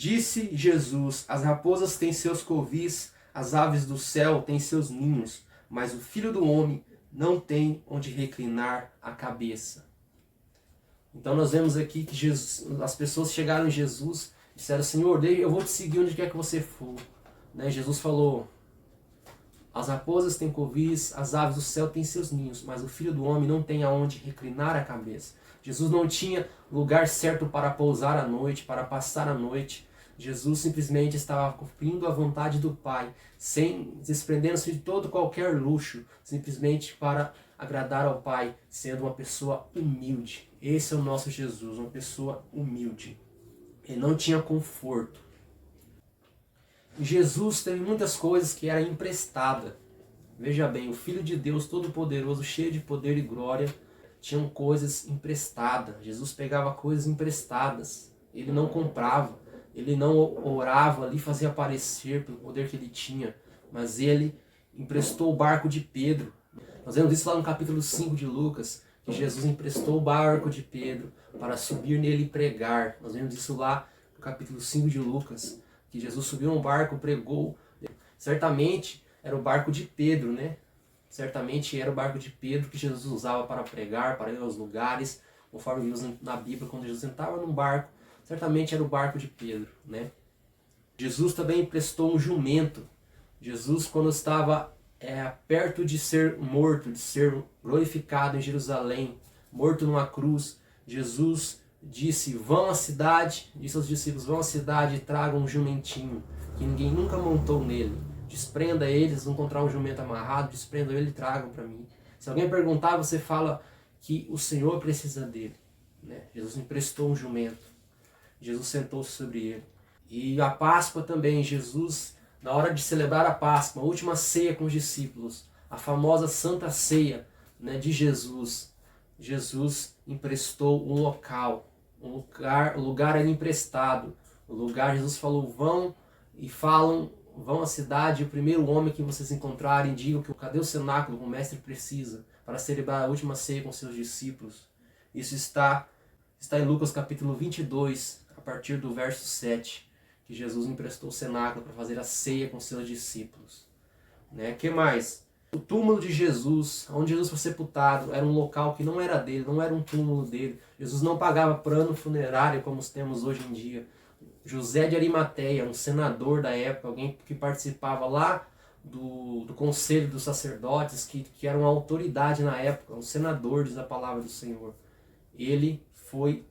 Disse Jesus: as raposas têm seus covis, as aves do céu têm seus ninhos, mas o Filho do Homem não tem onde reclinar a cabeça. Então nós vemos aqui que as pessoas chegaram em Jesus e disseram: Senhor, eu vou te seguir onde quer que você for. Jesus falou: as raposas têm covis, as aves do céu têm seus ninhos, mas o Filho do Homem não tem aonde reclinar a cabeça. Jesus não tinha lugar certo para pousar à noite, para passar a noite. Jesus simplesmente estava cumprindo a vontade do Pai, sem desprendendo-se de todo qualquer luxo, simplesmente para agradar ao Pai, sendo uma pessoa humilde. Esse é o nosso Jesus, uma pessoa humilde. Ele não tinha conforto. Jesus teve muitas coisas que era emprestada. Veja bem, o Filho de Deus Todo-Poderoso, cheio de poder e glória, tinham coisas emprestadas. Jesus pegava coisas emprestadas. Ele não comprava. Ele não orava ali, fazia aparecer pelo poder que ele tinha. Mas ele emprestou o barco de Pedro. Nós vemos isso lá no capítulo 5 de Lucas, que Jesus emprestou o barco de Pedro para subir nele e pregar. Nós vemos isso lá no capítulo 5 de Lucas, que Jesus subiu um barco, pregou. Certamente era o barco de Pedro, né? Certamente era o barco de Pedro que Jesus usava para pregar, para ir aos lugares, conforme vimos na Bíblia, quando Jesus entrava num barco, certamente era o barco de Pedro, né? Jesus também emprestou um jumento. Jesus, quando estava perto de ser morto, de ser glorificado em Jerusalém, morto numa cruz, Jesus disse: vão à cidade, disse aos discípulos: vão à cidade e tragam um jumentinho, que ninguém nunca montou nele. Desprenda eles, vão encontrar um jumento amarrado, desprendam ele e tragam para mim. Se alguém perguntar, você fala que o Senhor precisa dele, né? Jesus emprestou um jumento. Jesus sentou-se sobre ele. E a Páscoa também, Jesus, na hora de celebrar a Páscoa, a última ceia com os discípulos, a famosa Santa Ceia, né, de Jesus, Jesus emprestou um local, o lugar era emprestado. O lugar, Jesus falou: vão e falam, vão à cidade, o primeiro homem que vocês encontrarem, digam que cadê o cenáculo que o mestre precisa para celebrar a última ceia com seus discípulos. Isso está em Lucas capítulo 22, a partir do verso 7, que Jesus emprestou o cenáculo para fazer a ceia com seus discípulos. Que mais? O túmulo de Jesus, onde Jesus foi sepultado, era um local que não era dele, não era um túmulo dele. Jesus não pagava plano funerário como temos hoje em dia. José de Arimateia, um senador da época, alguém que participava lá do conselho dos sacerdotes, que era uma autoridade na época, um senador, diz a palavra do Senhor. Ele foi,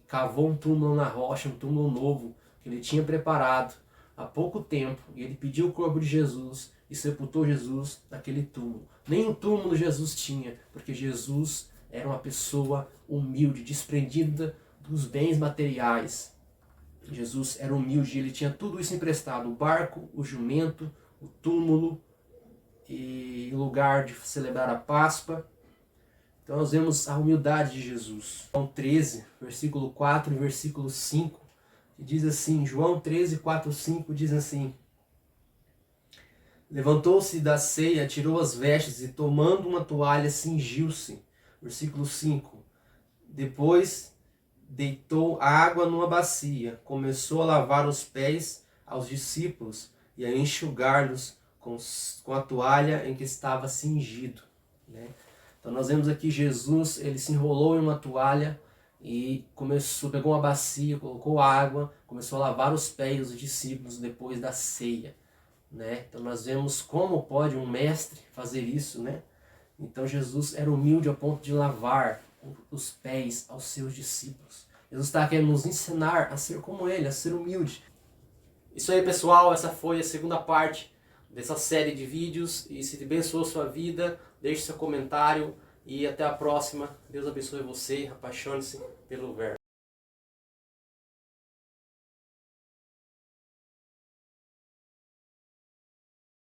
cavou um túmulo na rocha, um túmulo novo, que ele tinha preparado há pouco tempo, e ele pediu o corpo de Jesus e sepultou Jesus naquele túmulo. Nem um túmulo Jesus tinha, porque Jesus era uma pessoa humilde, desprendida dos bens materiais. Jesus era humilde, ele tinha tudo isso emprestado: o barco, o jumento, o túmulo e o lugar de celebrar a Páscoa. Então nós vemos a humildade de Jesus. João 13, versículo 4 e versículo 5, que diz assim, João 13, 4, 5 diz assim: levantou-se da ceia, tirou as vestes e tomando uma toalha cingiu-se. Versículo 5, depois deitou água numa bacia, começou a lavar os pés aos discípulos e a enxugar-los com a toalha em que estava cingido. Então nós vemos aqui Jesus, ele se enrolou em uma toalha e pegou uma bacia, colocou água, começou a lavar os pés dos discípulos depois da ceia. Então nós vemos como pode um mestre fazer isso. Então Jesus era humilde ao ponto de lavar os pés aos seus discípulos. Jesus está querendo nos ensinar a ser como ele, a ser humilde. Isso aí, pessoal, essa foi a segunda parte dessa série de vídeos, e se abençoou sua vida, deixe seu comentário e até a próxima. Deus abençoe você, apaixone-se pelo Verbo.